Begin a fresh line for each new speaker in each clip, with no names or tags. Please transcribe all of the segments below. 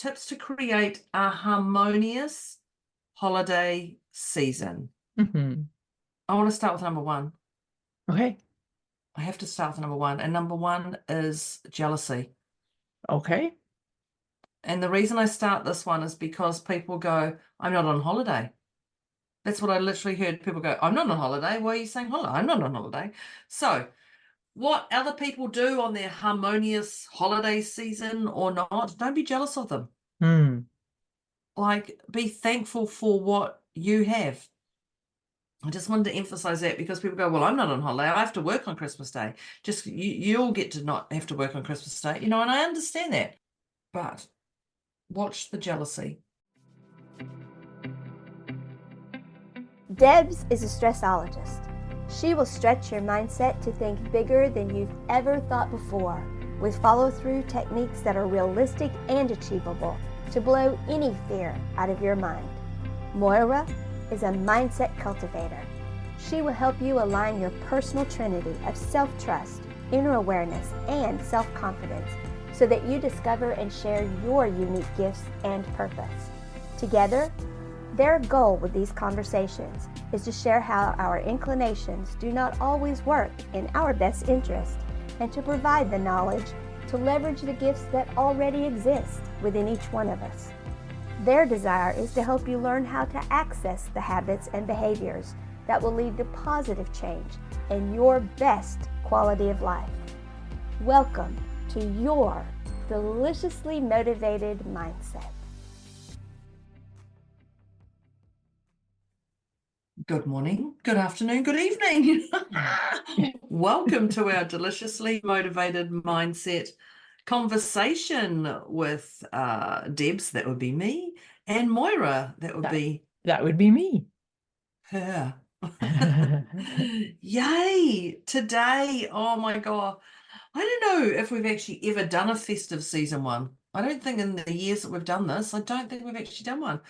tips to create a harmonious holiday season.
Mm-hmm.
I want to start with number one.
Okay.
I have to start with number one. And number one is jealousy.
Okay.
And the reason I start this one is because people go, I'm not on holiday. That's what I literally heard people go, I'm not on holiday. Why are you saying holiday? I'm not on holiday. So, what other people do on their harmonious holiday season or not, don't be jealous of them.
Hmm.
Like, be thankful for what you have. I just wanted to emphasize that because people go, well, I'm not on holiday. I have to work on Christmas Day. Just you'll get to not have to work on Christmas Day, and I understand that. But watch the jealousy.
Debz is a stressologist. She will stretch your mindset to think bigger than you've ever thought before, with follow-through techniques that are realistic and achievable to blow any fear out of your mind. Moira is a mindset cultivator. She will help you align your personal trinity of self-trust, inner awareness, and self-confidence so that you discover and share your unique gifts and purpose. Together, their goal with these conversations is to share how our inclinations do not always work in our best interest and to provide the knowledge to leverage the gifts that already exist within each one of us. Their desire is to help you learn how to access the habits and behaviors that will lead to positive change and your best quality of life. Welcome to your deliciously motivated mindset.
Good morning, good afternoon, good evening. Welcome to our deliciously motivated mindset conversation with Debz, that would be me, and Moira, that would be
That would be me.
her. Yay! Today, oh my God. I don't know if we've actually ever done a festive season one. I don't think in the years that we've done this, I don't think we've actually done one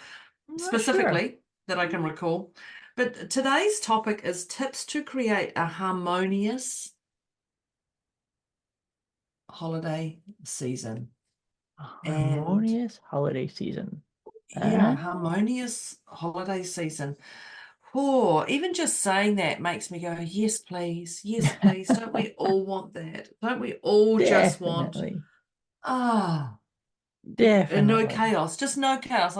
I'm not
specifically
sure.
that I can recall. But today's topic is tips to create a harmonious holiday season.
A
And
harmonious holiday season.
yeah, harmonious holiday season. Oh, even just saying that makes me go, yes, please. Yes, please. Don't we all want that? Don't we all just want,
Definitely.
ah, no
Definitely.
chaos, just no chaos.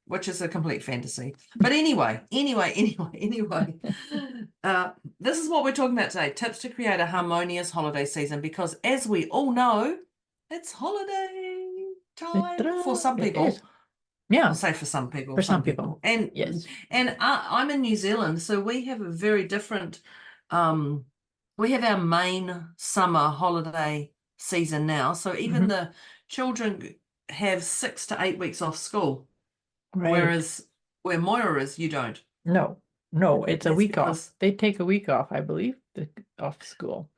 Which is a complete fantasy. But anyway, uh, this is what we're talking about today. Tips to create a harmonious holiday season, because as we all know, it's holiday time for some
It
people.
is.
I'll
Yeah,
say for some people,
for some people.
and
Yes.
I'm in New Zealand, so we have a very different. Um, we have our main summer holiday season now, so even
Hmm.
the children have 6 to 8 weeks off school,
Right.
whereas where Moira is, you don't.
No, no, it's a
That's
week off.
because,
They take a week off, I believe, off school.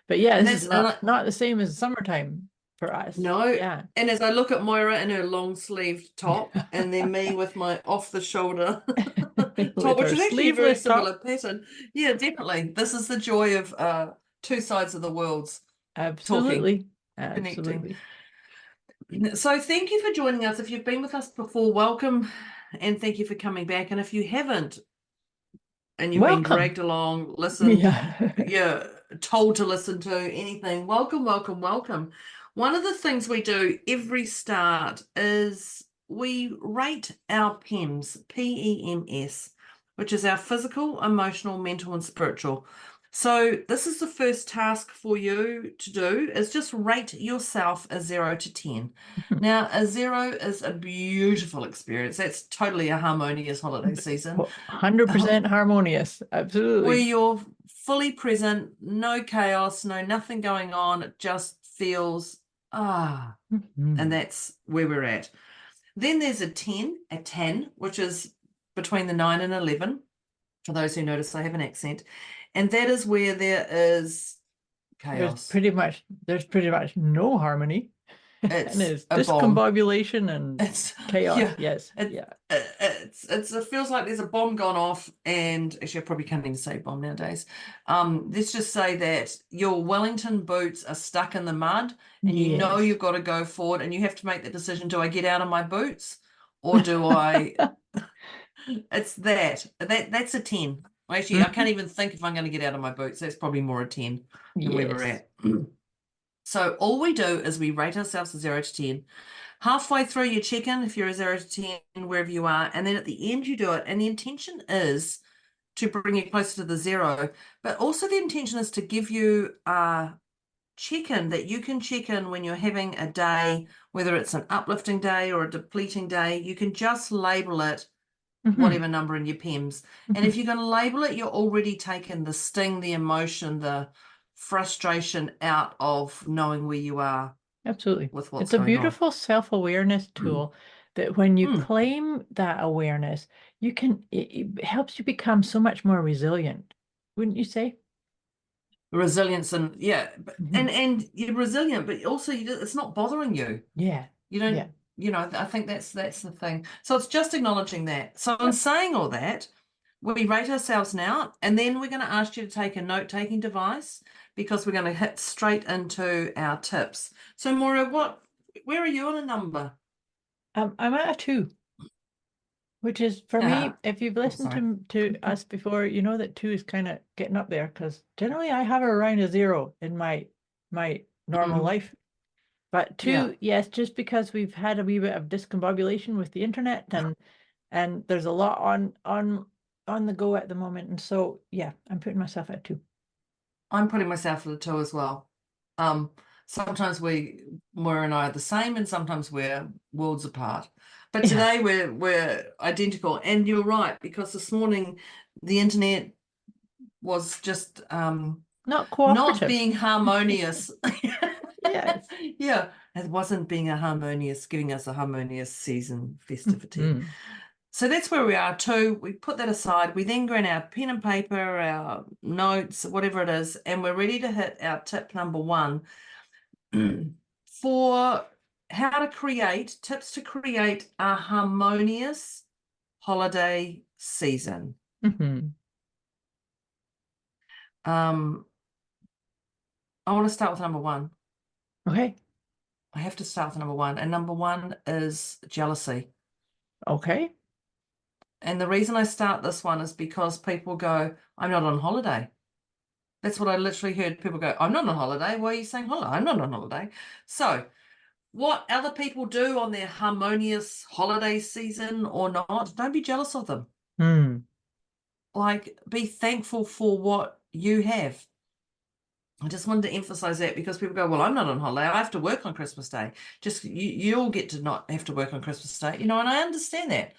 But yeah,
and
this is
that's and
not the same as summertime for us.
no,
Yeah.
and as I look at Moira in her long sleeved top, and then me with my off the shoulder top,
With
which
our
is actually a very
sleeveless
similar
top.
pattern. Yeah, definitely. This is the joy of two sides of the worlds talking,
Absolutely.
connecting.
Absolutely.
So thank you for joining us. If you've been with us before, welcome, and thank you for coming back. And if you haven't, and you've been
Welcome.
dragged along, listened,
Yeah.
yeah, told to listen to anything, welcome, welcome, welcome. One of the things we do every start is we rate our PEMS, PEMS, which is our physical, emotional, mental, and spiritual. So this is the first task for you to do, is just rate yourself a 0 to 10. Now, a 0 is a beautiful experience. That's totally a harmonious holiday season.
100% harmonious.
Where
Absolutely.
you're fully present, no chaos, no nothing going on. It just feels, and
Mhm.
that's where we're at. Then there's a 10, which is between the 9 and 11, for those who notice I have an accent. And that is where there is
There's
chaos.
pretty much no harmony. And
it's
it's
a bomb.
discombobulation and
It's
chaos.
yeah,
Yes.
it,
Yeah.
it feels like there's a bomb gone off, and actually I probably can't even say bomb nowadays. Let's just say that your Wellington boots are stuck in the mud, and you know
Yes.
you've got to go forward, and you have to make the decision: do I get out of my boots, or do I? It's that's a 10. Actually, I can't even think if I'm going to get out of my boots. That's probably more a 10 than we were
Yes.
at. So all we do is we rate ourselves a 0 to 10. Halfway through, you check in if you're a 0 to 10, wherever you are, and then at the end you do it. And the intention is to bring you closer to the 0, but also the intention is to give you a check-in that you can check in when you're having a day, whether it's an uplifting day or a depleting day. You can just label it whatever number in your PEMS. And if you're going to label it, you're already taking the sting, the emotion, the frustration out of knowing where you are
Absolutely.
with what's
It's a
going on.
beautiful self-awareness tool that when you
Mm.
claim that awareness, you can, it helps you become so much more resilient, wouldn't you say?
Resilience and yeah,
Mhm.
and you're resilient, but also it's not bothering you.
Yeah.
You don't,
Yeah.
I think that's the thing. So it's just acknowledging that. So in
Yep.
saying all that, we rate ourselves now, and then we're going to ask you to take a note-taking device because we're going to hit straight into our tips. So Moira, where are you on a number?
I'm at a 2, which is for me, if you've listened
sorry.
to us before, you know that 2 is kind of getting up there because generally I have around a 0 in my normal
Mhm.
life. But 2,
Yeah.
yes, just because we've had a wee bit of discombobulation with the internet and there's a lot on the go at the moment. And so yeah, I'm putting myself at 2.
I'm putting myself at a 2 as well. Sometimes Moira and I are the same, and sometimes we're worlds apart. But
Yeah.
today we're identical. And you're right, because this morning the internet was just
Not
not
cooperative.
being harmonious.
Yes.
Yeah, it wasn't being giving us a harmonious season festivity.
Mhm.
So that's where we are too. We put that aside. We then grab our pen and paper, our notes, whatever it is, and we're ready to hit our tip number 1 for tips to create a harmonious holiday season.
Mhm.
I want to start with number 1.
Okay.
I have to start with number 1, and number 1 is jealousy.
Okay.
And the reason I start this one is because people go, I'm not on holiday. That's what I literally heard people go, I'm not on holiday. Why are you saying holiday? I'm not on holiday. So what other people do on their harmonious holiday season or not, don't be jealous of them.
Hmm.
Like, be thankful for what you have. I just wanted to emphasize that because people go, well, I'm not on holiday. I have to work on Christmas Day. Just you'll get to not have to work on Christmas Day, and I understand that.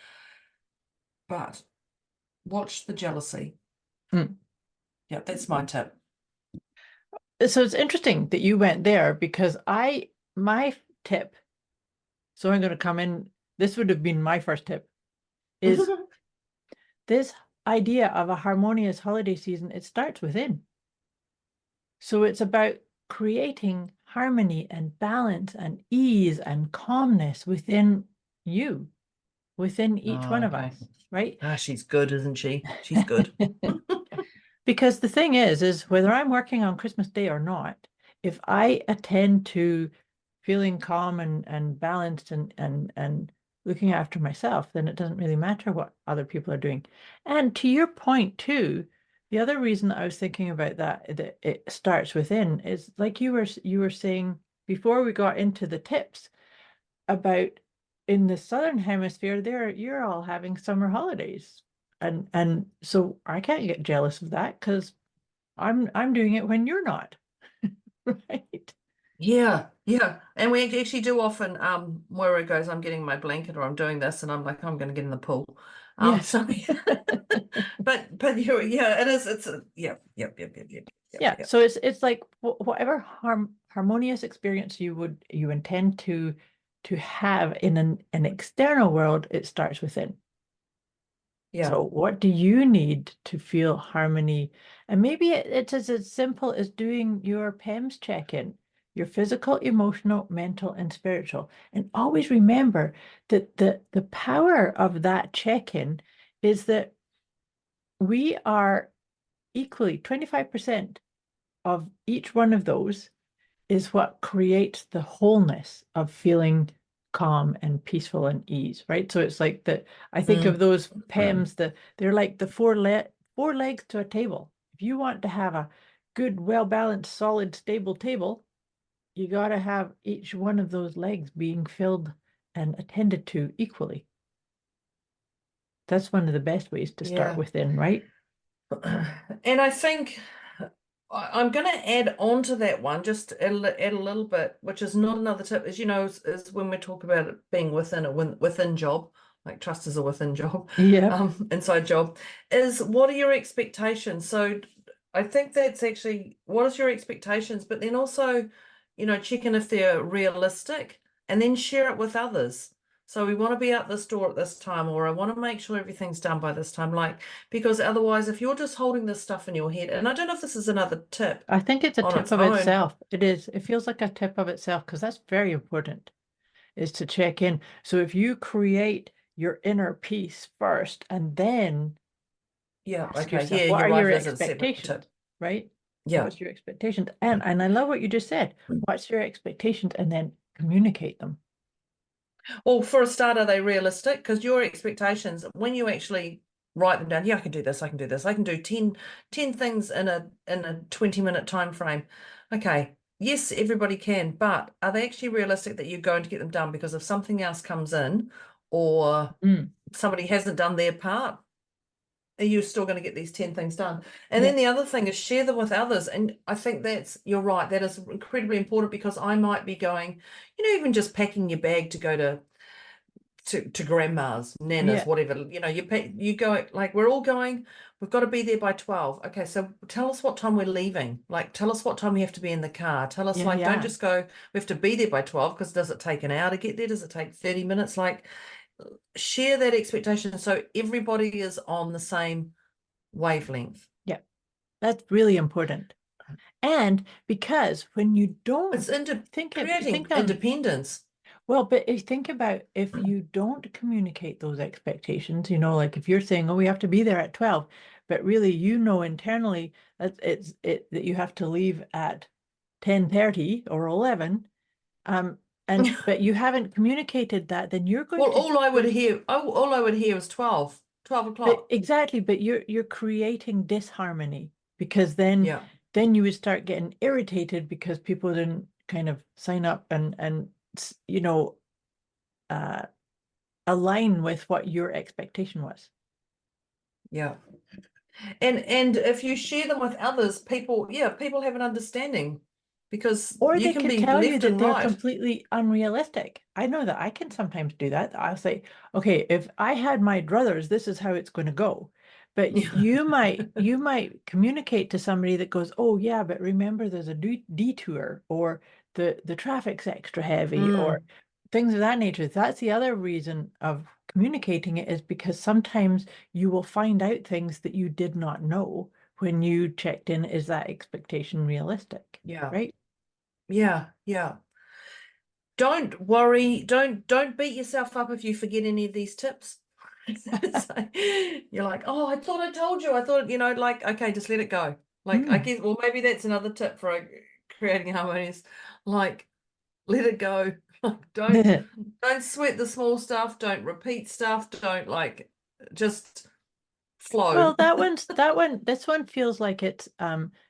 But watch the jealousy.
Hmm.
Yeah, that's my tip.
So it's interesting that you went there because my tip, so I'm going to come in, this would have been my first tip, is this idea of a harmonious holiday season. It starts within. So it's about creating harmony and balance and ease and calmness within you, within each one of us, right?
She's good, isn't she? She's good.
Because the thing is whether I'm working on Christmas Day or not, if I attend to feeling calm and balanced and looking after myself, then it doesn't really matter what other people are doing. And to your point too, the other reason I was thinking about that it starts within is like you were saying before we got into the tips about in the southern hemisphere there you're all having summer holidays. And so I can't get jealous of that because I'm doing it when you're not. Right?
Yeah, yeah. And we actually do often, Moira goes, I'm getting my blanket or I'm doing this, and I'm like, I'm going to get in the pool.
Yes.
So but yeah, it is. It's a, yep.
Yeah. So it's like whatever harmonious experience you intend to have in an external world, it starts within.
Yeah.
So what do you need to feel harmony? And maybe it's as simple as doing your PEMS check-in. your physical, emotional, mental, and spiritual. And always remember that the power of that check-in is that we are equally 25% of each one of those is what creates the wholeness of feeling calm and peaceful and ease, right? So it's like that. I think of those PEMs, they're like the four legs to a table. If you want to have a good, well-balanced, solid, stable table, you got to have each one of those legs being filled and attended to equally. That's one of the best ways to start within, right?
And I think I'm going to add on to that one, just add a little bit, which is not another tip, is, is when we talk about it being within a within job, like trust is a within job, inside job, is what are your expectations? So I think that's actually, what is your expectations? But then also, check in if they're realistic and then share it with others. So we want to be out this door at this time, or I want to make sure everything's done by this time, because otherwise, if you're just holding this stuff in your head, and I don't know if this is another tip.
I think it's a tip of itself. It is. It feels like a tip of itself, because that's very important, is to check in. So if you create your inner peace first, and then ask yourself, what are your expectations, right?
Yeah.
What's your expectations? And I love what you just said. What's your expectations? And then communicate them.
Well, for a start, are they realistic? Because your expectations, when you actually write them down, I can do this, I can do this, I can do 10 things in a 20-minute time frame. Okay, yes, everybody can, but are they actually realistic that you're going to get them done? Because if something else comes in, or somebody hasn't done their part, are you still going to get these 10 things done? And then the other thing is share them with others. And I think you're right, that is incredibly important, because I might be going, even just packing your bag to go to grandma's, nana's, whatever, you go, like, we're all going, we've got to be there by 12. Okay, so tell us what time we're leaving. Like, tell us what time we have to be in the car. Tell us, don't just go, we have to be there by 12, because does it take an hour to get there? Does it take 30 minutes? Like, share that expectation so everybody is on the same wavelength.
Yeah, that's really important. And because when you don't
creating independence.
Well, but think about if you don't communicate those expectations, like if you're saying, oh, we have to be there at 12, but really, internally that that you have to leave at 10:30 or 11, but you haven't communicated that, then you're going to.
All I would hear is 12 o'clock.
Exactly, but you're creating disharmony, because then you would start getting irritated because people didn't kind of sign up and align with what your expectation was.
Yeah. And if you share them with others, people have an understanding, because
or
you
they
can
can tell you that they're
right.
completely unrealistic. I know that I can sometimes do that. I'll say, okay, if I had my druthers, this is how it's going to go. But you might communicate to somebody that goes, oh yeah, but remember there's a detour, or the traffic's extra heavy, or things of that nature. That's the other reason of communicating it, is because sometimes you will find out things that you did not know when you checked in. Is that expectation realistic?
Yeah.
Right?
Yeah. Don't worry. Don't beat yourself up if you forget any of these tips. So you're like, oh, I thought I told you. I thought, okay, just let it go. Like, I guess, well, maybe that's another tip for creating harmonious. Like, let it go. Don't sweat the small stuff. Don't repeat stuff. Don't just flow.
Well, this one feels like it's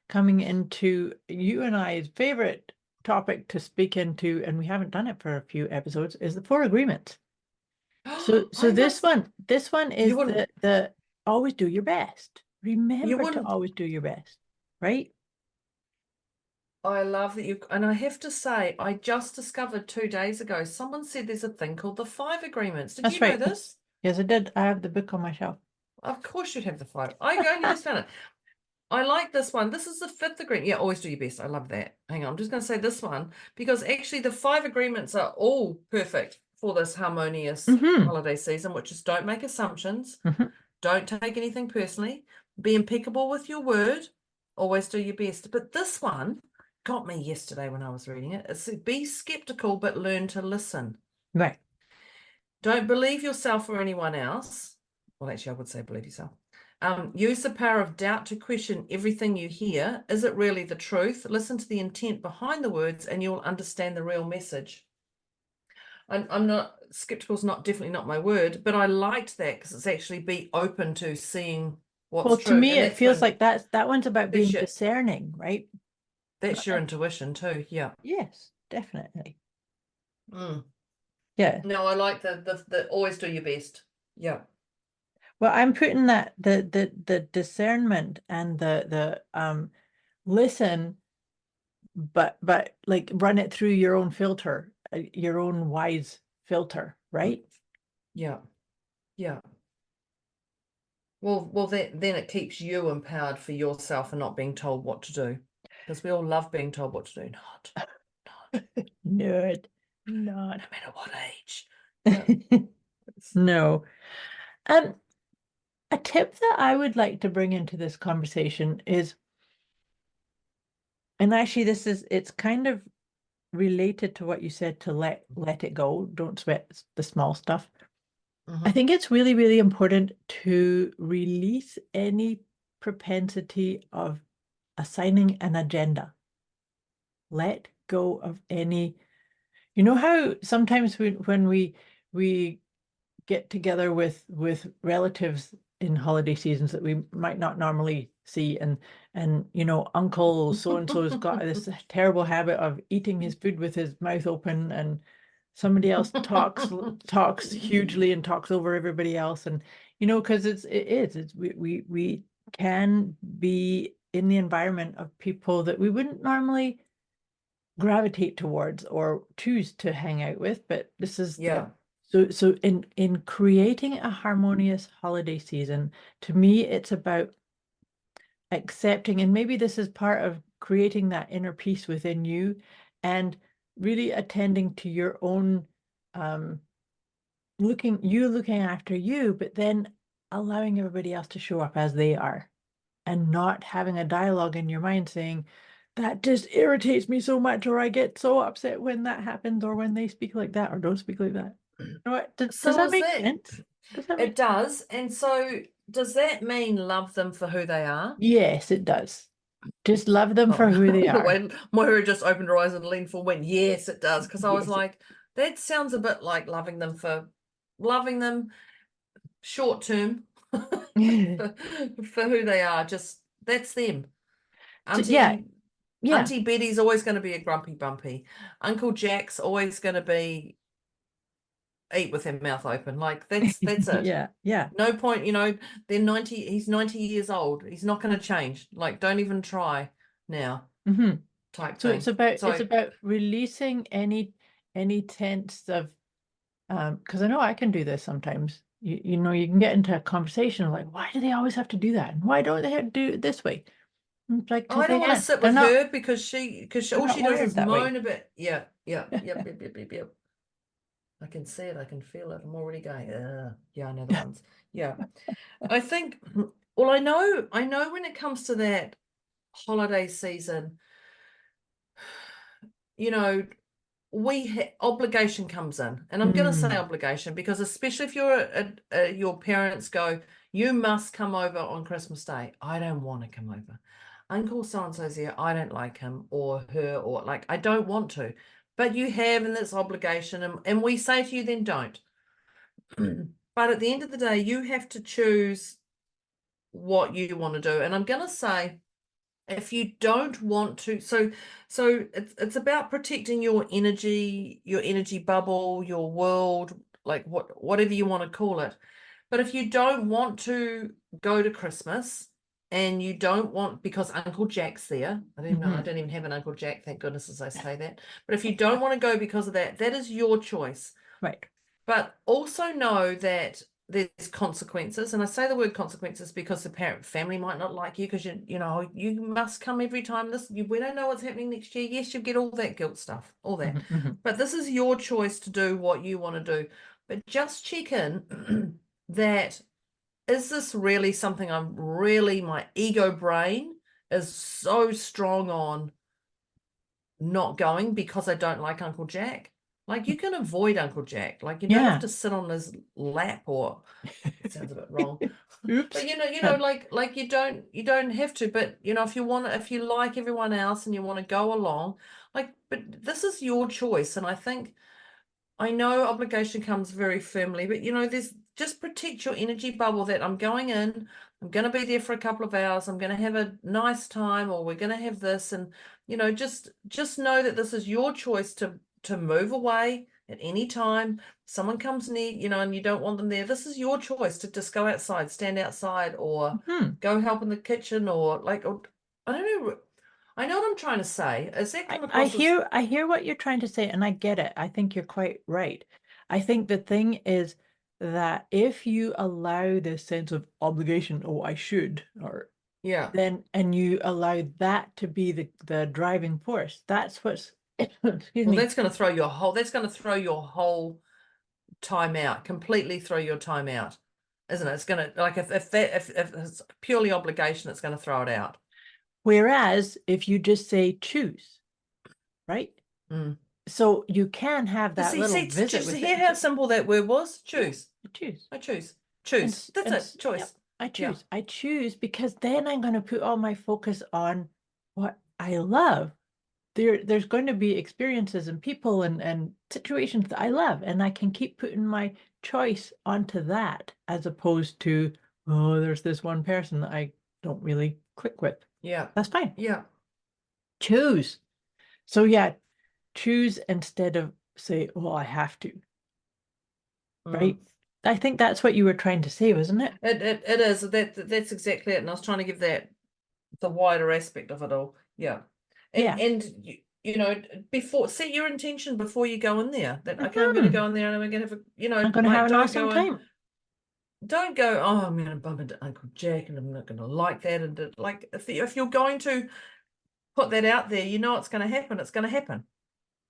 coming into you and I's favorite topic to speak into, and we haven't done it for a few episodes, is the 4 agreements. So this one is the always do your best. Remember to always do your best, right?
I love that and I have to say, I just discovered 2 days ago, someone said there's a thing called the 5 agreements. Did you know this?
Yes, I did. I have the book on my shelf.
Of course you'd have the 5. I only just found it. I like this one. This is the 5th agreement. Yeah, always do your best. I love that. Hang on, I'm just going to say this one, because actually the 5 agreements are all perfect for this harmonious holiday season, which is don't make assumptions, don't take anything personally, be impeccable with your word, always do your best. But this one got me yesterday when I was reading it. It's be skeptical, but learn to listen.
Right.
Don't believe yourself or anyone else. Well, actually, I would say believe yourself. Use the power of doubt to question everything you hear. Is it really the truth? Listen to the intent behind the words and you'll understand the real message. I'm not, skeptical is definitely not my word, but I liked that because it's actually be open to seeing what's
Well,
true.
to me,
And
it feels like that one's about being
your,
discerning, right?
that's your intuition too. Yeah.
Yes, definitely.
Mm.
Yeah.
No, I like the always do your best. Yeah.
Well, I'm putting that the discernment and the listen, but like run it through your own filter, your own wise filter, right?
Yeah. Yeah. Well, then it keeps you empowered for yourself and not being told what to do, because we all love being told what to do. Not
Nerd,
no
not.
matter what age. Yeah.
No. A tip that I would like to bring into this conversation is, and actually it's kind of related to what you said, to let it go, don't sweat the small stuff. I think it's really, really important to release any propensity of assigning an agenda. Let go of any, you know how sometimes when we get together with relatives in holiday seasons that we might not normally see, and you know, uncle so and so's got this terrible habit of eating his food with his mouth open, and somebody else talks hugely and talks over everybody else, and you know, because we can be in the environment of people that we wouldn't normally gravitate towards or choose to hang out with, but this is
Yeah.
so in creating a harmonious holiday season, to me it's about accepting, and maybe this is part of creating that inner peace within you and really attending to your own looking after you, but then allowing everybody else to show up as they are, and not having a dialogue in your mind saying, that just irritates me so much, or I get so upset when that happens, or when they speak like that or don't speak like that. You know what? Does that make sense? Does that make
It does. And so does that mean love them for who they are?
Yes, it does. Just love them for who they are.
When Moira just opened her eyes and leaned forward, went, yes, it does. Because I was
Yes.
like, that sounds a bit like loving them short term for who they are. Just that's them.
So, yeah.
Auntie Betty's always going to be a grumpy bumpy. Uncle Jack's always going to be eat with their mouth open. Like that's it.
Yeah.
No point, you know, he's 90 years old. He's not going to change. Like, don't even try now. Type
So
thing.
it's about releasing any tense of because I know I can do this sometimes. You know, you can get into a conversation like, why do they always have to do that? And why don't they have to do it this way? And it's like,
I don't want to sit with her because all she does is moan a bit. Yep. I can see it, I can feel it. I'm already going, yeah, I know the ones. Yeah. I think, well, I know when it comes to that holiday season, you know, obligation comes in, and I'm going to say obligation because especially if your parents go, you must come over on Christmas Day. I don't want to come over. Uncle so-and-so's here. I don't like him or her, or like, I don't want to, but you have, and that's obligation. And we say to you, then don't. But at the end of the day, you have to choose what you want to do. And I'm going to say, if you don't want to, so it's about protecting your energy bubble, your world, like whatever you want to call it. But if you don't want to go to Christmas, and you don't want, because Uncle Jack's there, I don't even have an Uncle Jack, thank goodness, as I say that. But if you don't want to go because of that, that is your choice.
Right.
But also know that there's consequences, and I say the word consequences because the family might not like you because you know you must come every time we don't know what's happening next year. Yes, you get all that guilt stuff, all that, but this is your choice to do what you want to do. But just check in that, is this really something my ego brain is so strong on not going because I don't like Uncle Jack. Like, you can avoid Uncle Jack. Like, you don't have
Yeah.
to sit on his lap, or it sounds a bit wrong.
Oops.
But like you don't have to. But if you like everyone else and you want to go along, like, but this is your choice. And I know obligation comes very firmly, but there's just protect your energy bubble that I'm going in, I'm going to be there for a couple of hours, I'm going to have a nice time, or we're going to have this. And, just know that this is your choice to move away at any time. Someone comes near, and you don't want them there. This is your choice to just go outside, stand outside, or go help in the kitchen, or I don't know. I know what I'm trying to say. Is that come
I
across as,
hear what you're trying to say, and I get it. I think you're quite right. I think the thing is that if you allow this sense of obligation, oh, I should, or
yeah.
and you allow that to be the driving force, that's what's excuse
Well,
me.
that's going to throw your whole time out, completely throw your time out, isn't it? It's going to, like, if it's purely obligation, it's going to throw it out.
Whereas if you just say choose, right?
Mm.
So you can have that little visit
just
with
hear
it.
how simple that word was. Choose.
Choose.
I choose.
And
Choose. That's it. Choice.
Yep, I choose.
Yeah.
I choose because then I'm going to put all my focus on what I love. There's going to be experiences and people and situations that I love, and I can keep putting my choice onto that as opposed to, oh, there's this one person that I don't really click with.
Yeah.
That's fine.
Yeah.
Choose. So yeah, choose instead of say, oh, I have to. Right? I think that's what you were trying to say, wasn't it?
It is. That's exactly it. And I was trying to give that the wider aspect of it all. Yeah. And before, set your intention before you go in there. That okay, I'm going to go in there and I'm going to have
I'm going to have an
don't
awesome
go in.
time.
Don't go, oh, I'm going to bump into Uncle Jack and I'm not going to like that. And like, if you're going to put that out there, it's going to happen. It's going to happen.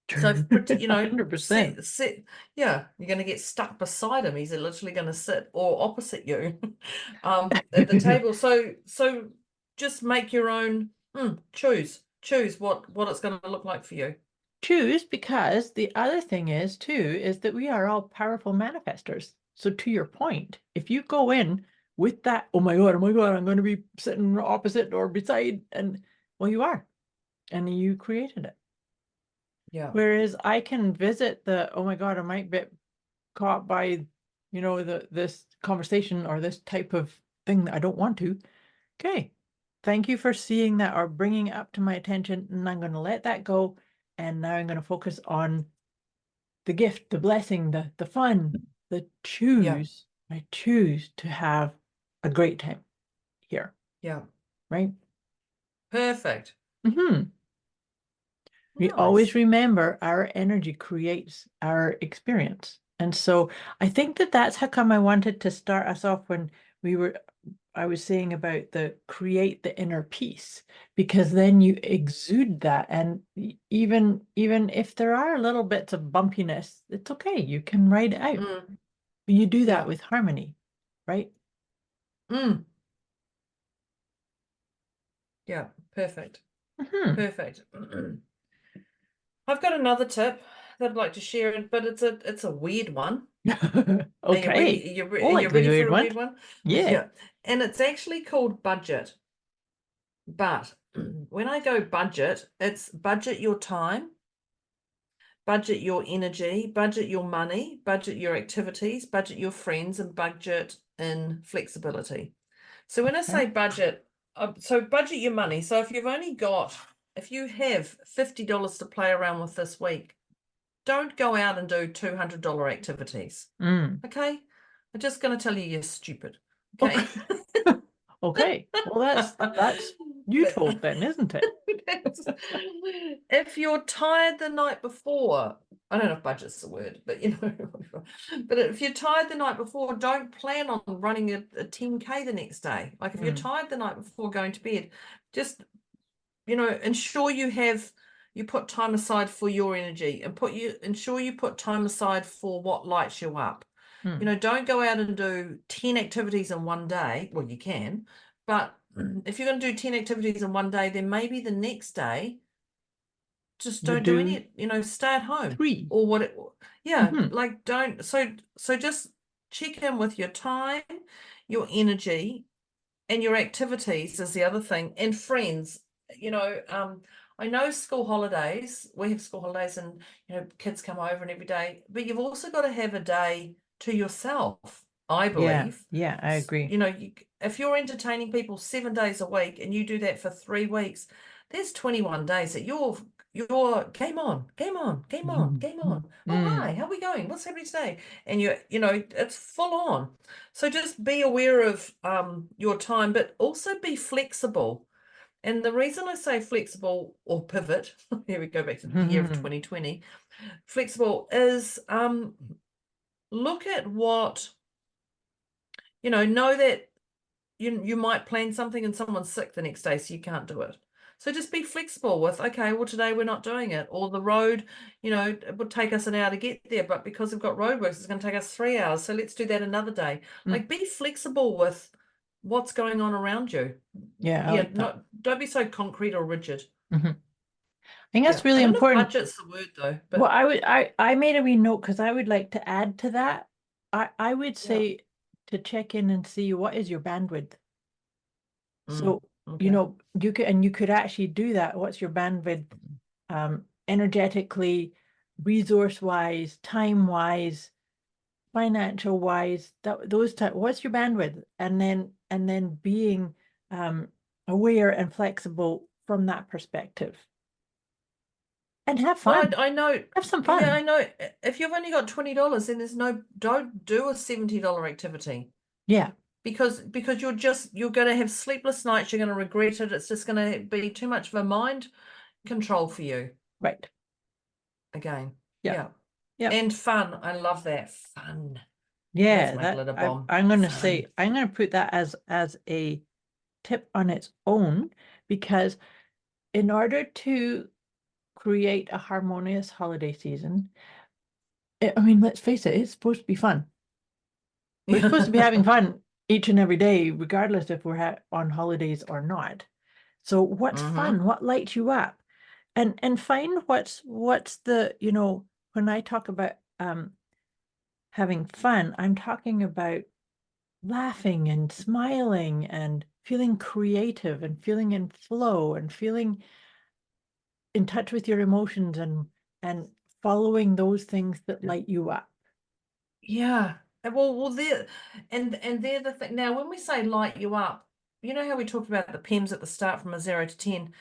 So,
100%.
yeah, you're going to get stuck beside him. He's literally going to sit or opposite you at the table. So just make your own, choose what it's going to look like for you.
Choose, because the other thing is too, is that we are all powerful manifestors. So to your point, if you go in with that, oh my God, I'm going to be sitting opposite or beside, and well, you are, and you created it.
Yeah.
Whereas I can visit the, oh my God, I might get caught by, this conversation or this type of thing that I don't want to. Okay. Thank you for seeing that or bringing it up to my attention. And I'm going to let that go. And now I'm going to focus on the gift, the blessing, the fun, the choose. Yeah. I choose to have a great time here.
Yeah.
Right?
Perfect.
We always remember our energy creates our experience. And so I think that's how come I wanted to start us off when I was saying about create the inner peace, because then you exude that. And even if there are little bits of bumpiness, it's okay. You can write it out. But you do that with harmony, right?
Yeah, perfect. Perfect. I've got another tip that I'd like to share, but it's a weird one.
Okay.
Are you ready? Are you ready for a weird one?
Yeah.
And it's actually called budget. But when I go budget, it's budget your time, budget your energy, budget your money, budget your activities, budget your friends, and budget in flexibility. So when I say budget, so budget your money. So if you have $50 to play around with this week, don't go out and do $200 activities. Okay? I'm just going to tell you you're stupid. Okay?
Okay. Well, that's you told then, isn't it?
If you're tired the night before, I don't know if budget's the word, but but if you're tired the night before, don't plan on running a 10K the next day. Like if you're tired the night before going to bed, just ensure you put time aside for your energy, and ensure you put time aside for what lights you up. Don't go out and do 10 activities in one day. Well, you can, but if you're going to do 10 activities in one day, then maybe the next day just
Would
don't do
do
any, stay at home
3.
or what yeah,
Mhm.
like don't, so just check in with your time, your energy, and your activities is the other thing, and friends. I know school holidays, we have school holidays, and kids come over and every day, but you've also got to have a day to yourself, I
Yeah,
believe.
yeah, I agree.
If you're entertaining people 7 days a week and you do that for 3 weeks, there's 21 days that you're game on, game on, game on, game on. Oh, hi, how are we going? What's happening today? And it's full on. So just be aware of your time, but also be flexible. And the reason I say flexible or pivot, here we go back to the year of 2020, flexible is look at what, know that you might plan something and someone's sick the next day, so you can't do it. So just be flexible with, okay, well, today we're not doing it. Or the road, it would take us an hour to get there, but because we've got roadworks, it's going to take us 3 hours. So let's do that another day. Like, be flexible with what's going on around you.
Yeah, I like that.
Don't be so concrete or rigid.
I think that's
I
really
don't know if
important.
budget's the word though, but
Well, I made a wee note because I would like to add to that. I would say to check in and see what is your bandwidth. So,
okay.
you could actually do that. What's your bandwidth, energetically, resource-wise, time-wise, financial-wise, what's your bandwidth? And then being aware and flexible from that perspective. And have fun.
Well, I know.
Have some fun.
Yeah, I know. If you've only got $20, then don't do a $70 activity.
Yeah.
Because you're going to have sleepless nights. You're going to regret it. It's just going to be too much of a mind control for you.
Right.
Again.
Yeah.
And fun. I love that. Fun.
Yeah,
my glitter bomb.
I'm going to
Fun.
say, I'm going to put that as a tip on its own, because in order to create a harmonious holiday season, I mean, let's face it, it's supposed to be fun. We're supposed to be having fun each and every day, regardless if we're on holidays or not. So what's fun? What lights you up? And find what's the, when I talk about having fun, I'm talking about laughing and smiling and feeling creative and feeling in flow and feeling in touch with your emotions and following those things that light you up.
Yeah. Well, they're the thing. Now, when we say light you up, you know how we talked about the PEMS at the start from a 0 to 10.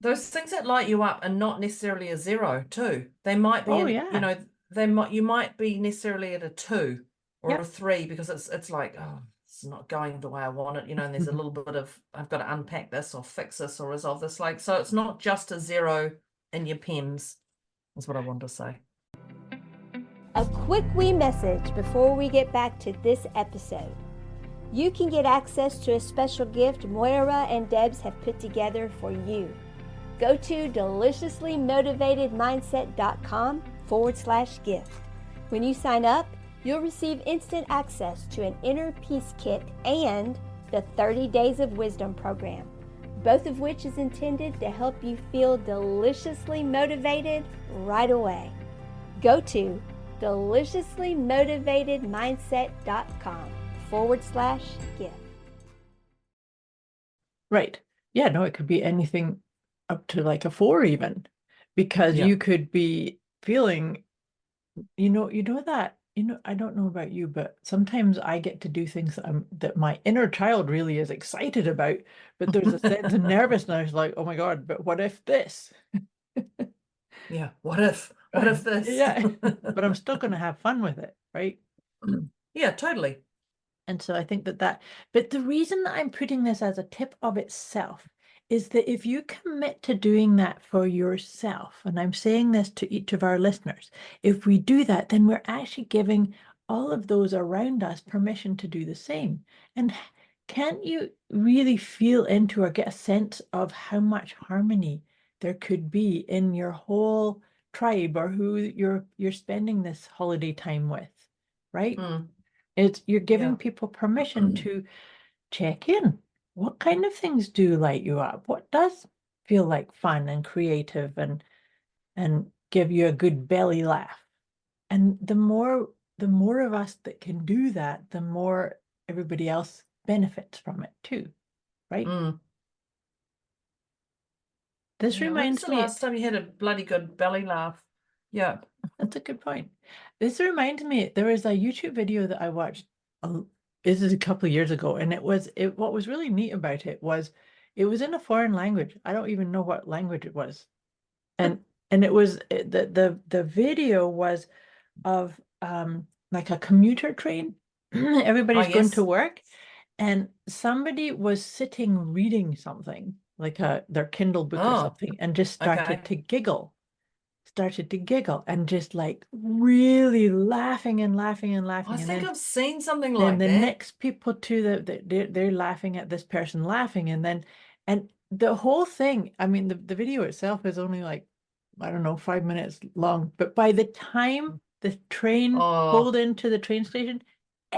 Those things that light you up are not necessarily a 0 too. They might be, you might be necessarily at a 2 or a 3, because it's like, oh, it's not going the way I want it, and there's a little bit of, I've got to unpack this or fix this or resolve this. Like, so it's not just a 0 in your PEMS, is what I want to say.
A quick wee message before we get back to this episode. You can get access to a special gift Moira and Debz have put together for you. Go to deliciouslymotivatedmindset.com/gift. When you sign up, you'll receive instant access to an inner peace kit and the 30 Days of Wisdom program, both of which is intended to help you feel deliciously motivated right away. Go to deliciouslymotivatedmindset.com/gift.
Right. Yeah, no, it could be anything up to like a 4 even, because you could be feeling, I don't know about you, but sometimes I get to do things that my inner child really is excited about, but there's a sense of nervousness, like, oh my God, but what if this?
Yeah, what if this?
Yeah, but I'm still going to have fun with it, right?
Yeah, totally.
And so I think but the reason that I'm putting this as a tip of itself is that if you commit to doing that for yourself, and I'm saying this to each of our listeners, if we do that, then we're actually giving all of those around us permission to do the same. And can't you really feel into or get a sense of how much harmony there could be in your whole tribe, or who you're spending this holiday time with, right? You're giving people permission to check in. What kind of things do light you up? What does feel like fun and creative and give you a good belly laugh. And the more of us that can do that, the more everybody else benefits from it too, right? This
Yeah, when's
reminds
the
me,
last time you had a bloody good belly laugh? Yeah.
that's a good point. This reminds me, there was a YouTube video that I watched, this is a couple of years ago, and what was really neat about it was in a foreign language. I don't even know what language it was. And it was the video was of like a commuter train. Everybody's going to
yes.
work, and somebody was sitting reading something like their Kindle book or
Oh,
something, and just
okay.
started to giggle and just like really laughing and laughing and laughing.
I
And
think
then
I've seen something
then
like
the
that.
next people too, they're laughing at this person laughing, and the whole thing, I mean, the video itself is only like, I don't know, 5 minutes long, but by the time the train
Oh,
pulled into the train station,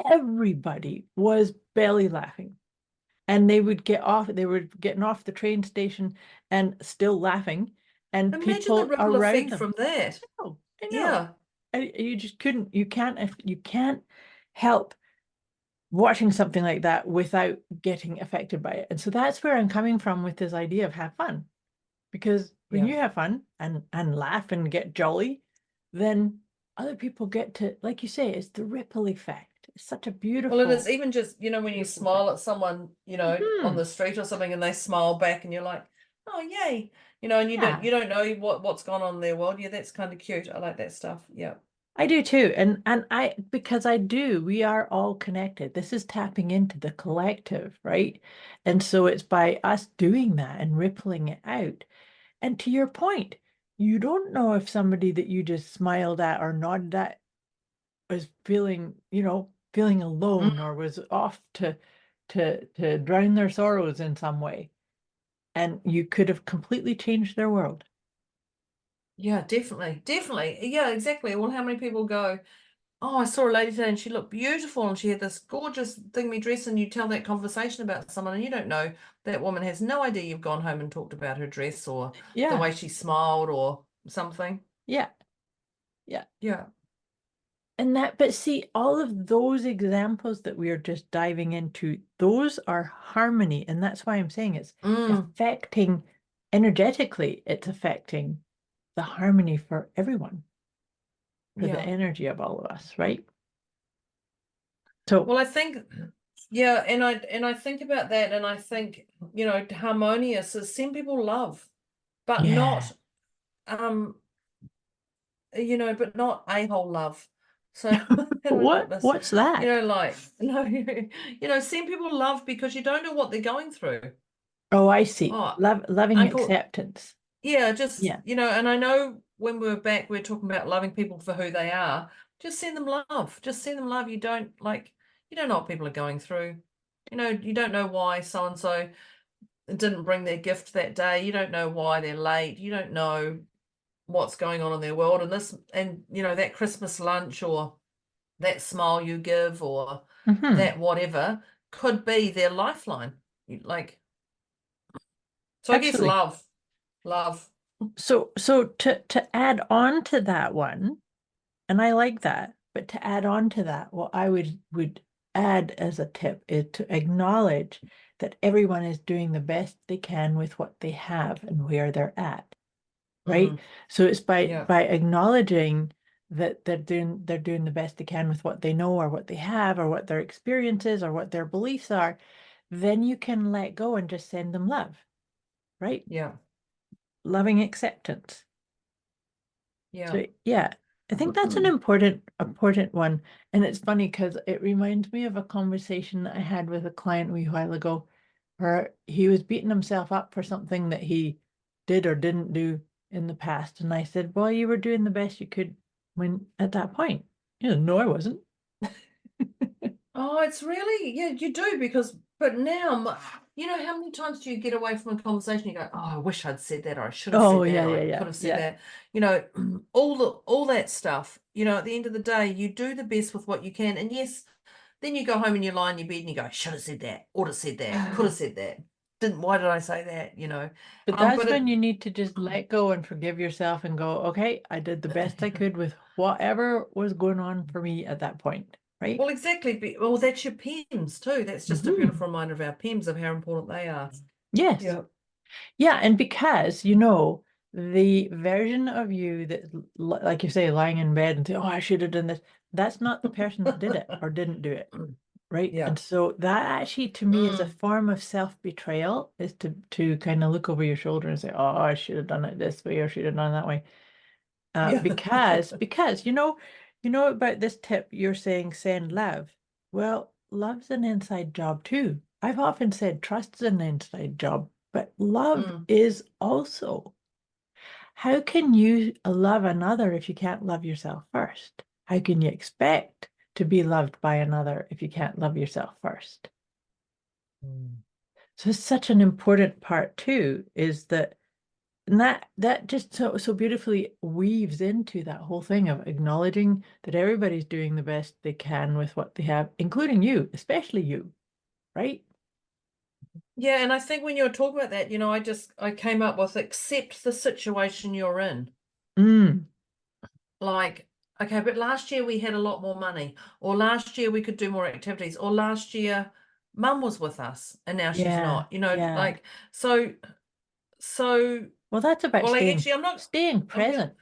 everybody was belly laughing. And they were getting off the train station and still laughing, and
imagine the
people
ripple
around
effect
them.
from that.
Oh, I know.
Yeah.
And you just couldn't, you can't help watching something like that without getting affected by it. And so that's where I'm coming from with this idea of have fun. Because when
Yeah.
you have fun and laugh and get jolly, then other people get to, like you say, it's the ripple effect. It's such a beautiful.
Well, it is even just, when you
beautiful
smile
thing.
at someone, on the street or something, and they smile back, and you're like, oh, yay. And you
Yeah.
don't know what's gone on in their world. Yeah, that's kind of cute. I like that stuff. Yeah.
I do too. And because we are all connected. This is tapping into the collective, right? And so it's by us doing that and rippling it out. And to your point, you don't know if somebody that you just smiled at or nodded at was feeling alone or was off to drown their sorrows in some way. And you could have completely changed their world.
Yeah, definitely. Definitely. Yeah, exactly. Well, how many people go, oh, I saw a lady today and she looked beautiful and she had this gorgeous thingy dress, and you tell that conversation about someone and you don't know, that woman has no idea you've gone home and talked about her dress or the
Yeah.
way she smiled or something.
Yeah. Yeah.
Yeah.
But see, all of those examples that we are just diving into, those are harmony. And that's why I'm saying it's affecting energetically, it's affecting the harmony for everyone, for the
Yeah.
energy of all of us, right? So,
Well, I think, yeah, and I think about that, and I think, harmonious is some people love, but
yeah.
not but not a-hole love. So how do I put this?
What's that?
Like, no, some people love because you don't know what they're going through.
Oh, I see.
Oh,
Loving
Uncle,
acceptance.
yeah, just
Yeah.
and I know when we were back, we were talking about loving people for who they are. Just send them love. Just send them love. You don't know what people are going through. You don't know why so and so didn't bring their gift that day. You don't know why they're late. You don't know what's going on in their world, and that Christmas lunch or that smile you give or that whatever could be their lifeline. So I guess
Absolutely.
love.
So to add on to that one, and I like that, but to add on to that, what I would add as a tip is to acknowledge that everyone is doing the best they can with what they have and where they're at. Right? So it's by acknowledging that they're doing the best they can with what they know or what they have or what their experience is or what their beliefs are, then you can let go and just send them love. Right?
Yeah.
Loving acceptance.
Yeah.
So yeah, I think that's an important one. And it's funny because it reminds me of a conversation that I had with a client a wee while ago where he was beating himself up for something that he did or didn't do in the past. And I said, well, you were doing the best you could when at that point. No, I wasn't.
Oh, it's really, yeah, you do, but now, how many times do you get away from a conversation, you go, oh, I wish I'd said that, or I should have said that, or I could have said that, all that stuff, at the end of the day, you do the best with what you can. And yes, then you go home and you lie in your bed and you go, should have said that, ought have said that, could have said that, why did I say that?
But that's
but
when you need to just let go and forgive yourself and go, okay, I did the best I could with whatever was going on for me at that point, right?
Well, exactly. Well, that's your PEMs too. That's just a beautiful reminder of our PEMs, of how important they are.
Yes.
Yeah.
Yeah, and because, the version of you that, like you say, lying in bed and say, oh, I should have done this, that's not the person that did it or didn't do it, right?
Yeah.
And so that actually, to me, is a form of self-betrayal, is to kind of look over your shoulder and say, oh, I should have done it this way or should have done it that way. Because you know about this tip, you're saying send love. Well, love's an inside job too. I've often said trust is an inside job, but love is also. How can you love another if you can't love yourself first? How can you expect to be loved by another if you can't love yourself first? So it's such an important part too, is that, and that just so beautifully weaves into that whole thing of acknowledging that everybody's doing the best they can with what they have, including you, especially you, right?
Yeah, and I think when you were talking about that, I came up with accept the situation you're in. Like, okay, but last year we had a lot more money, or last year we could do more activities, or last year Mum was with us and now she's not. Like so.
Well, that's about
actually, I'm not
staying present.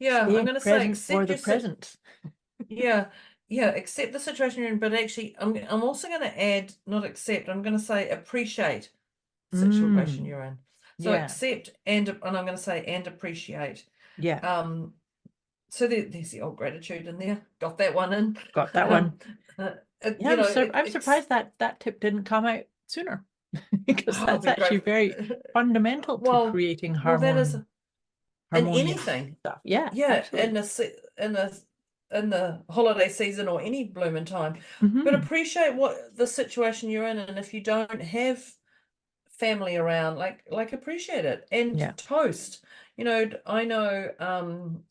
I'm going to say
Present for
accept
the
your
present.
Yeah, accept the situation you're in, but actually, I'm also going to add, not accept. I'm going to say appreciate the situation you're in. So accept and I'm going to say and appreciate.
Yeah.
So there's the old gratitude in there. Got that one in.
Got that one.
Yeah,
I'm surprised that tip didn't come out sooner because that's actually
great.
very fundamental to creating harmony.
That is in
harmonious
anything
stuff. Yeah,
in the holiday season or any blooming time. But appreciate what the situation you're in, and if you don't have family around, like appreciate it and toast. I know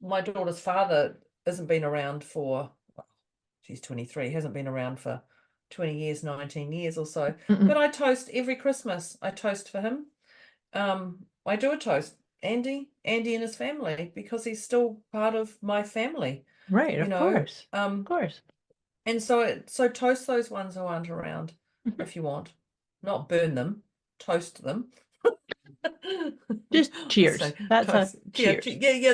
my daughter's father hasn't been around for, well, she's 23, hasn't been around for 20 years, 19 years or so. But I toast every Christmas. I toast for him. I do a toast. Andy and his family, because he's still part of my family.
Right, of course. Of course.
And so toast those ones who aren't around if you want. Not burn them, toast them.
Just cheers. That's toast. A cheers.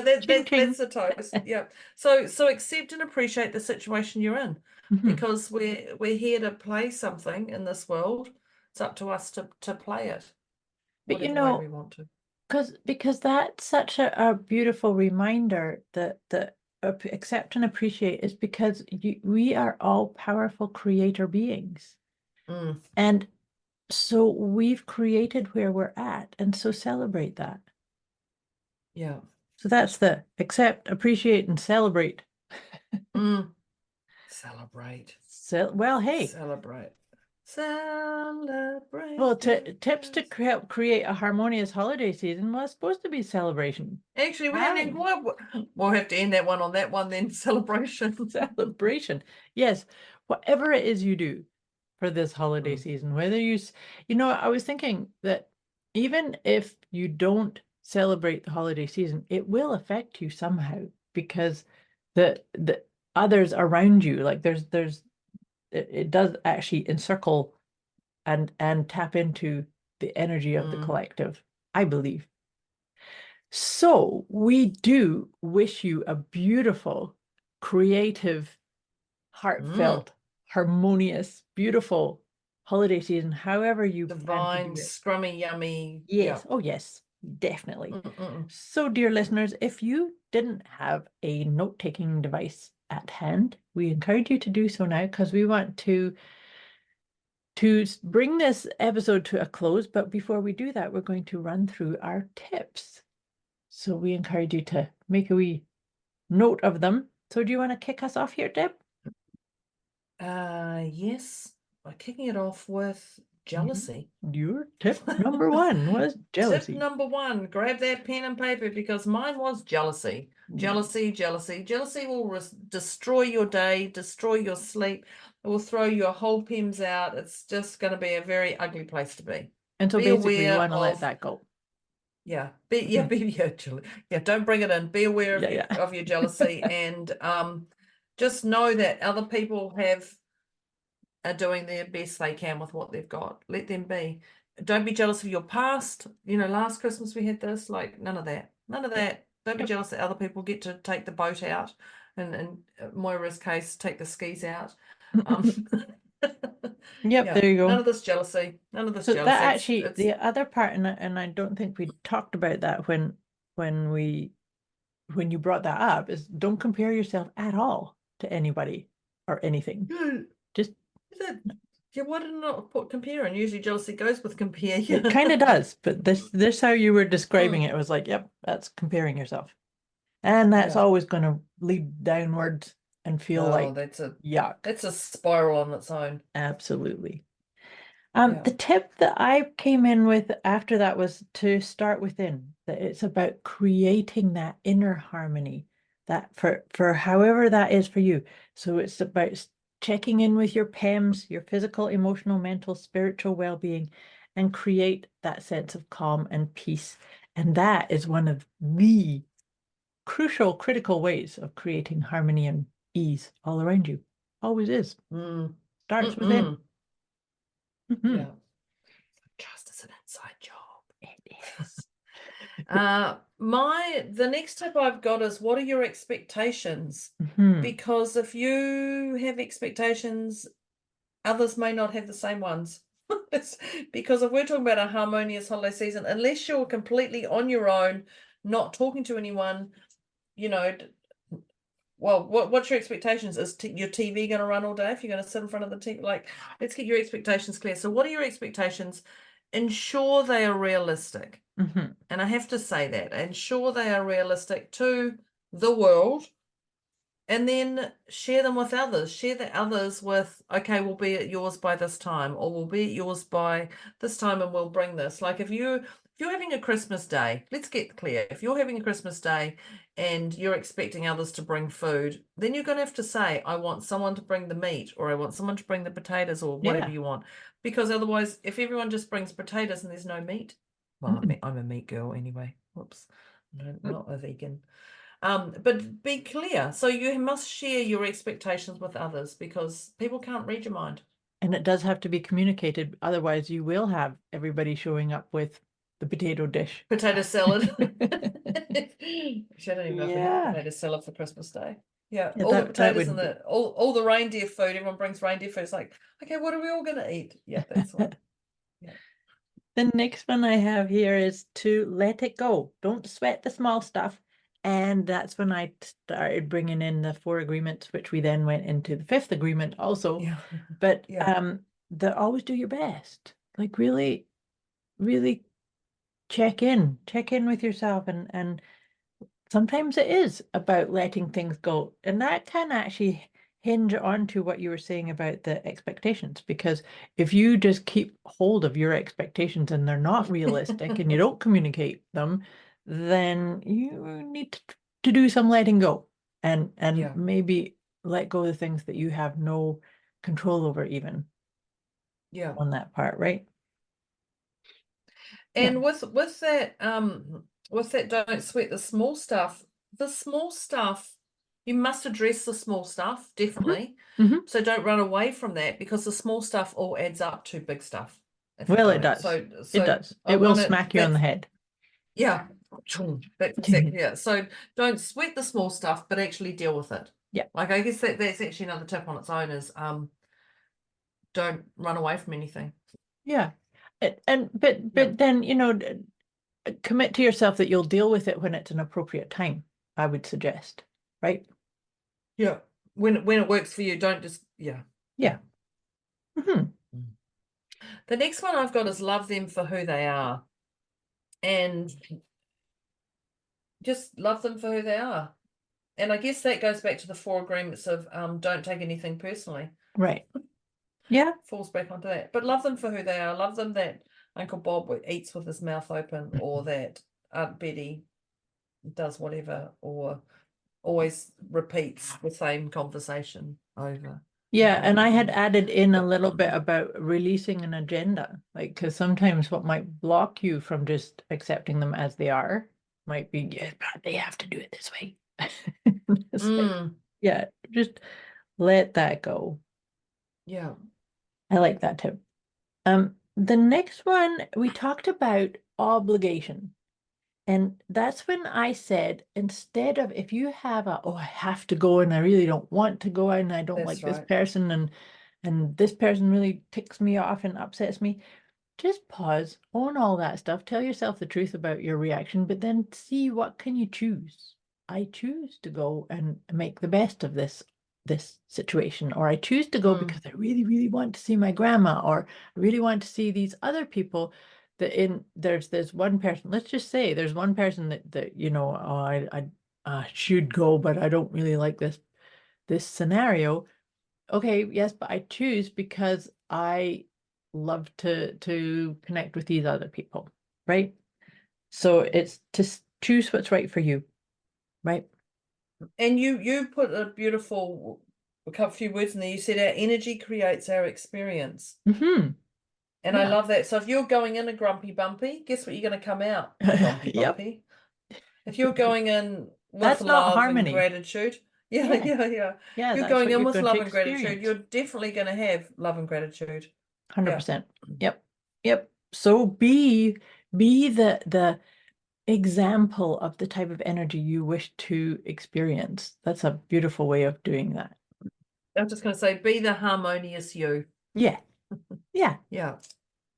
That's a toast. Yeah. So accept and appreciate the situation you're in, because we're here to play something in this world. It's up to us to play it.
But
whatever way we want to.
Because that's such a beautiful reminder that accept and appreciate is because we are all powerful creator beings. And so we've created where we're at, and so celebrate that.
Yeah.
So that's the accept, appreciate, and celebrate.
Celebrate.
Well, hey.
Celebrate.
Well, tips to help create a harmonious holiday season was supposed to be celebration.
Actually, we'll have to end that one on that one then. Celebration.
Celebration. Yes. Whatever it is you do for this holiday season, whether I was thinking that even if you don't celebrate the holiday season, it will affect you somehow, because the others around you, like it does actually encircle and tap into the energy of the collective, I believe. So we do wish you a beautiful, creative, heartfelt, harmonious, beautiful holiday season, however you
divine, scrummy, yummy.
Yes. Oh, yes, definitely. So, dear listeners, if you didn't have a note-taking device at hand, we encourage you to do so now, because we want to bring this episode to a close. But before we do that, we're going to run through our tips. So we encourage you to make a wee note of them. So do you want to kick us off here, Deb?
Yes, by kicking it off with jealousy.
Your tip number one was jealousy.
Tip number one, grab that pen and paper, because mine was jealousy. Jealousy will destroy your day, destroy your sleep. It will throw your whole PEMS out. It's just going to be a very ugly place to be.
And so
Be
basically you
aware
want to let
of
that go.
yeah, don't bring it in. Be aware of of your jealousy, and just know that other people are doing their best they can with what they've got. Let them be. Don't be jealous of your past. Last Christmas we had this, like none of that. None of that. Don't be jealous that other people get to take the boat out, and in Moira's case, take the skis out.
Yep, there you go.
None of this jealousy. None of this
So
jealousy.
that actually, the other part, and I don't think we talked about that when you brought that up, is don't compare yourself at all to anybody or anything. Just
why did I not put compare? And usually jealousy goes with compare.
it kind of does, but this how you were describing it was like, yep, that's comparing yourself, and that's always going to lead downwards and feel like
that's a
yuck.
That's a spiral on its own.
Absolutely. The tip that I came in with after that was to start within, that it's about creating that inner harmony, that for however that is for you. So it's about checking in with your PEMS, your physical, emotional, mental, spiritual well-being, and create that sense of calm and peace. And that is one of the crucial, critical ways of creating harmony and ease all around you. Always is. Starts within.
Yeah. Trust is an inside job.
It is.
The next tip I've got is, what are your expectations? Because if you have expectations, others may not have the same ones. Because if we're talking about a harmonious holiday season, unless you're completely on your own, not talking to anyone, well, what's your expectations? Is your TV going to run all day if you're going to sit in front of the TV? Like, let's get your expectations clear. So what are your expectations? Ensure they are realistic. And I have to say that. Ensure they are realistic to the world, and then share them with others. Share the others with, okay, we'll be at yours by this time, or we'll be at yours by this time, and we'll bring this. Like if you're having a Christmas day, let's get clear. If you're having a Christmas day and you're expecting others to bring food, then you're going to have to say, I want someone to bring the meat, or I want someone to bring the potatoes, or whatever you want. Because otherwise, if everyone just brings potatoes and there's no meat, well, I'm a meat girl anyway. Whoops. No, not a vegan. But be clear. So you must share your expectations with others, because people can't read your mind.
And it does have to be communicated. Otherwise, you will have everybody showing up with the potato dish.
Potato salad. I don't even know if we have potato salad for Christmas Day. All the potatoes and all the reindeer food. Everyone brings reindeer food. It's like, okay, what are we all going to eat? Yeah, that's one.
The next one I have here is to let it go. Don't sweat the small stuff. And that's when I started bringing in the 4 agreements, which we then went into the 5th agreement also. But always do your best. Like really, really check in with yourself, and sometimes it is about letting things go, and that can actually hinge onto what you were saying about the expectations, because if you just keep hold of your expectations and they're not realistic and you don't communicate them, then you need to do some letting go and maybe let go of the things that you have no control over, even on that part, right?
And with that don't sweat the small stuff. The small stuff, you must address the small stuff, definitely. So don't run away from that, because the small stuff all adds up to big stuff.
Well, it does. So it does. It will smack you on the head.
Yeah. That's exactly it. So don't sweat the small stuff, but actually deal with it.
Yeah.
Like, I guess that's actually another tip on its own, is don't run away from anything.
Yeah. But then, commit to yourself that you'll deal with it when it's an appropriate time, I would suggest, right?
Yeah. When it works for you, don't just,
Yeah.
The next one I've got is love them for who they are. And just love them for who they are. And I guess that goes back to the 4 agreements of don't take anything personally.
Right. Yeah.
Falls back onto that. But love them for who they are. Love them that Uncle Bob eats with his mouth open, or that Aunt Betty does whatever, or always repeats the same conversation over
Yeah, and I had added in a little bit about releasing an agenda, like because sometimes what might block you from just accepting them as they are might be, yeah, but they have to do it this way. It's like,
Mm,
yeah, just let that go.
yeah.
I like that tip. The next one we talked about obligation. And that's when I said, instead of if you have a, oh, I have to go and I really don't want to go and I don't like
That's
this
right.
person and this person really ticks me off and upsets me, just pause, own all that stuff, tell yourself the truth about your reaction, but then see what can you choose. I choose to go and make the best of this situation, or I choose to go
Mm,
because I really, really want to see my grandma, or I really want to see these other people that there's one person, let's just say there's one person that oh, I should go, but I don't really like this scenario. Okay, yes, but I choose because I love to connect with these other people, right? So it's to choose what's right for you, right?
and you put a few words in there. You said our energy creates our experience.
Mm-hmm.
And I
Yeah.
love that. So if you're going in a grumpy bumpy, guess what you're going to come out? Grumpy
Yep.
bumpy. If you're going in with
That's not
love and
harmony.
gratitude, yeah,
Yeah.
yeah, yeah.
Yeah,
If you're
that's
going
what
in
you're
with
going to
love and gratitude,
experience.
you're definitely going to have love and gratitude. Yeah.
100%. Yep. Yep. So be the example of the type of energy you wish to experience. That's a beautiful way of doing that.
I was just going to say, be the harmonious you.
Yeah. Yeah.
Yeah.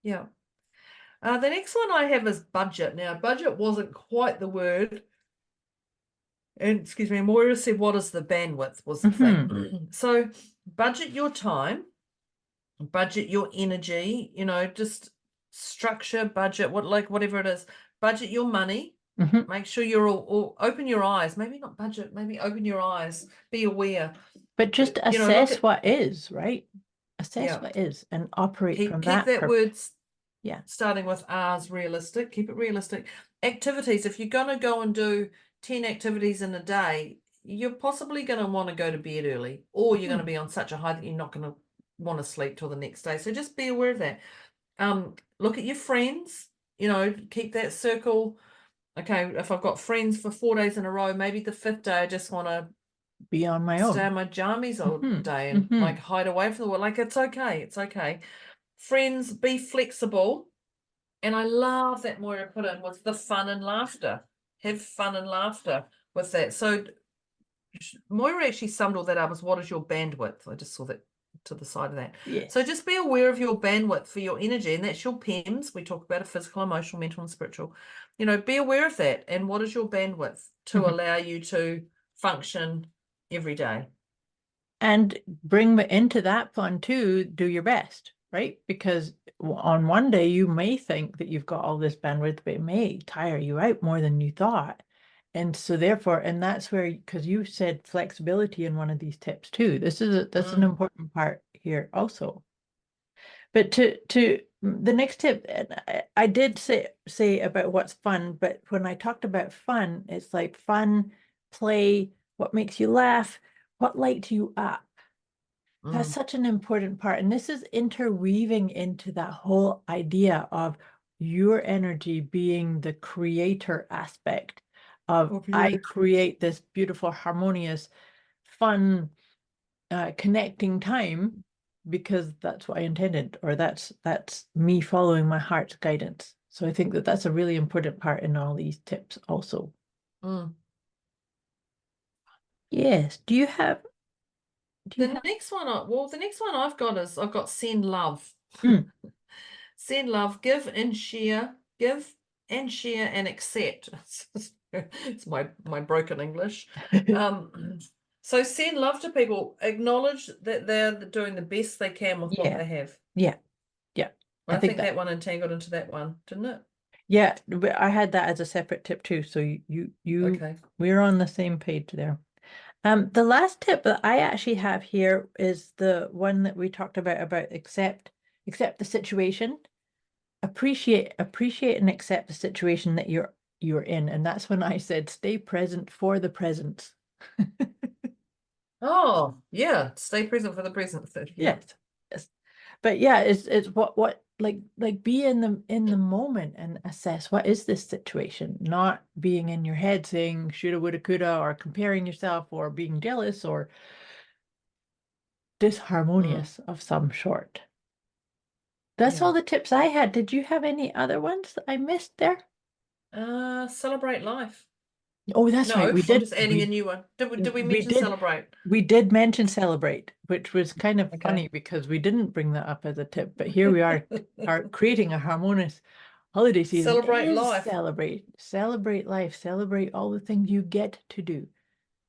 Yeah. The next one I have is budget. Now, budget wasn't quite the word. And excuse me, Moira said, what is the bandwidth was the thing. So budget your time, budget your energy, just structure, budget, whatever it is, budget your money.
Mm-hmm.
Make sure you're all open your eyes. Maybe not budget, maybe open your eyes, be aware.
But just
Look
assess
at,
what is, right? Assess
yeah,
what is and operate from
keep
that
that word
Yeah.
starting with R's realistic. Keep it realistic. Activities. If you're going to go and do 10 activities in a day, you're possibly going to want to go to bed early, or you're going to be on such a high that you're not going to want to sleep till the next day. So just be aware of that. Look at your friends, keep that circle. Okay, if I've got friends for 4 days in a row, maybe the fifth day I just want to
Be on my
stay
own.
in my jammies all
Mhm,
day and
mhm.
like hide away from the world. Like it's okay. It's okay. Friends, be flexible. And I love that Moira put in with the fun and laughter. Have fun and laughter with that. So Moira actually summed all that up as what is your bandwidth? I just saw that to the side of that.
Yes.
So just be aware of your bandwidth for your energy, and that's your PEMS. We talk about a physical, emotional, mental, and spiritual. Be aware of that. And what is your bandwidth to
Mhm.
allow you to function every day?
And bring into that fun too, do your best, right? Because on one day you may think that you've got all this bandwidth, but it may tire you out more than you thought. And so therefore, and that's where, because you said flexibility in one of these tips too. That's an important part here also. But to the next tip, and I did say about what's fun, but when I talked about fun, it's like fun, play, what makes you laugh, what lights you up. That's such an important part. And this is interweaving into that whole idea of your energy being the creator aspect of I create this beautiful, harmonious, fun, connecting time because that's what I intended, or that's me following my heart's guidance. So I think that that's a really important part in all these tips also. Yes.
The next one I've got is I've got send love. Send love, give and share and accept. It's my broken English. So send love to people, acknowledge that they're doing the best they can with what they have.
Yeah.
I think that one entangled into that one, didn't it?
Yeah, I had that as a separate tip too. So you
Okay.
we're on the same page there. The last tip that I actually have here is the one that we talked about accept the situation, appreciate and accept the situation that you're in. And that's when I said stay present for the present.
Oh, yeah. Stay present for the present. Yeah.
Yes. Yes. But yeah, it's what like be in the moment and assess what is this situation, not being in your head saying shoulda, woulda, coulda, or comparing yourself or being jealous or disharmonious of some sort. That's
Yeah.
all the tips I had. Did you have any other ones that I missed there?
Celebrate life.
Oh, that's
No,
right. We
I'm
did.
just adding a new one. Did we mention
did.
celebrate?
We did mention celebrate, which was kind of
Okay.
funny because we didn't bring that up as a tip, but here we are creating a harmonious holiday season.
Celebrate life.
Celebrate life, celebrate all the things you get to do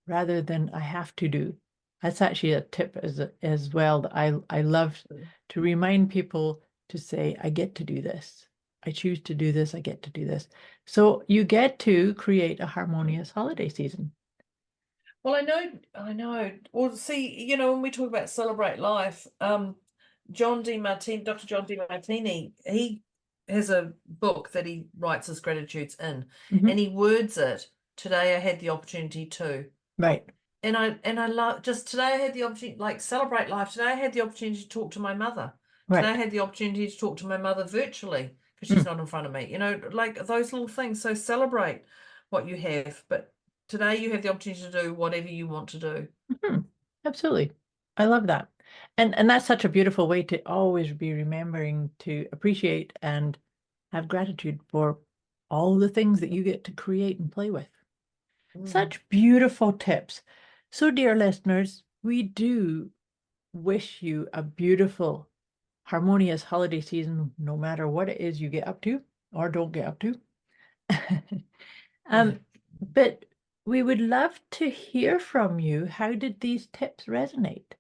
rather than I have to do. That's actually a tip as well that I love to remind people to say, I get to do this. I choose to do this. I get to do this. So you get to create a harmonious holiday season.
Well, I know. Well, see, when we talk about celebrate life, Dr. John DeMartini, he has a book that he writes his gratitudes in, and he words it. Today I had the opportunity to.
Right.
And I love just today I had the opportunity, like celebrate life. Today I had the opportunity to talk to my mother. Today I
Right.
had the opportunity to talk to my mother virtually because she's not in front of me. Like those little things. So celebrate what you have, but today you have the opportunity to do whatever you want to do.
Absolutely. I love that. And that's such a beautiful way to always be remembering to appreciate and have gratitude for all the things that you get to create and play with. Such beautiful tips. So, dear listeners, we do wish you a beautiful, harmonious holiday season, no matter what it is you get up to or don't get up to. But we would love to hear from you. How did these tips resonate?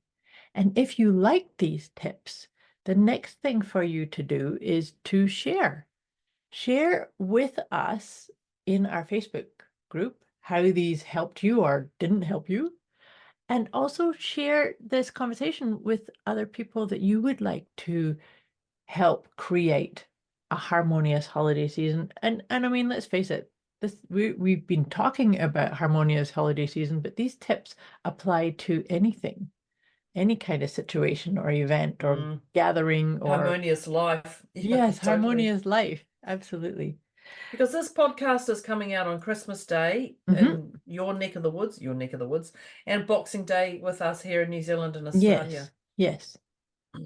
And if you like these tips, the next thing for you to do is to share. Share with us in our Facebook group how these helped you or didn't help you. And also share this conversation with other people that you would like to help create a harmonious holiday season. And I mean, let's face it, we've been talking about harmonious holiday season, but these tips apply to anything, any kind of situation or event or gathering or
harmonious life.
Yes,
totally.
harmonious life. Absolutely.
Because this podcast is coming out on Christmas Day in your neck of the woods, and Boxing Day with us here in New Zealand and Australia.
Yes.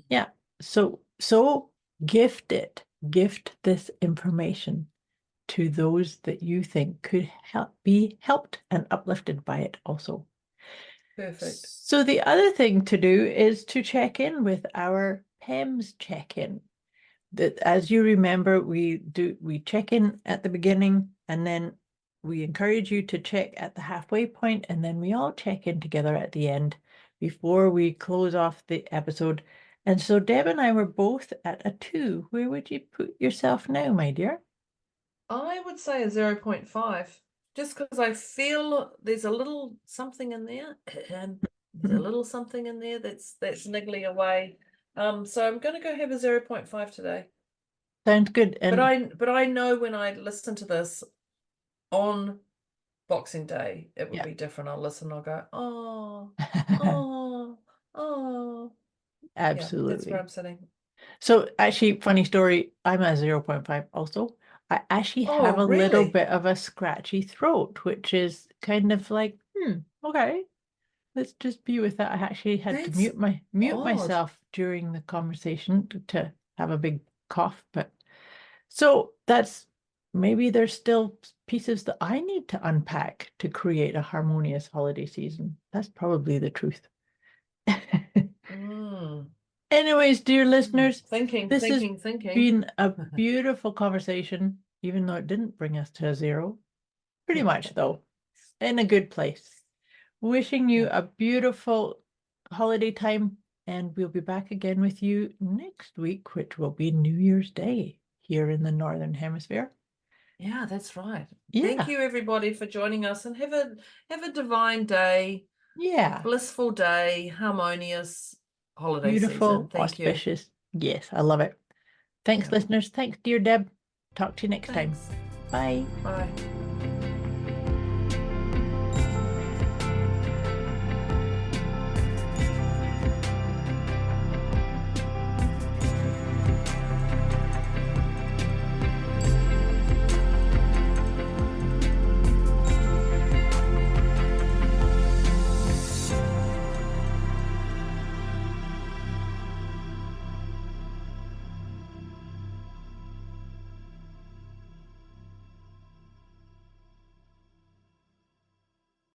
Yeah. So gift it. Gift this information to those that you think could be helped and uplifted by it also.
Perfect.
So the other thing to do is to check in with our PEMS check-in. That, as you remember, we check in at the beginning, and then we encourage you to check at the halfway point, and then we all check in together at the end before we close off the episode. And so Deb and I were both at a 2. Where would you put yourself now, my dear?
I would say a 0.5, just because I feel there's a little something in there, and there's a little something in there that's niggling away. So I'm going to go have a 0.5 today.
Sounds good. And
but I know when I listen to this on Boxing Day, it would be different. I'll listen. I'll go, oh.
Absolutely.
Yeah, that's where I'm sitting.
So actually, funny story. I'm at 0.5 also. I actually have a little bit of a scratchy throat, which is kind of like, okay. Let's just be with that. I actually had to mute myself during the conversation to have a big cough. But so that's maybe there's still pieces that I need to unpack to create a harmonious holiday season. That's probably the truth. Anyways, dear listeners, this has been a beautiful conversation, even though it didn't bring us to a 0. Pretty much, though, in a good place. Wishing you a beautiful holiday time, and we'll be back again with you next week, which will be New Year's Day here in the Northern Hemisphere.
Yeah, that's right.
Yeah.
Thank you, everybody, for joining us, and have a divine day.
Yeah.
Blissful day, harmonious holiday
beautiful,
season. Thank
auspicious. You. Yes, I love it. Thanks, listeners. Thanks, dear Deb. Talk to you next time. Bye.
Bye.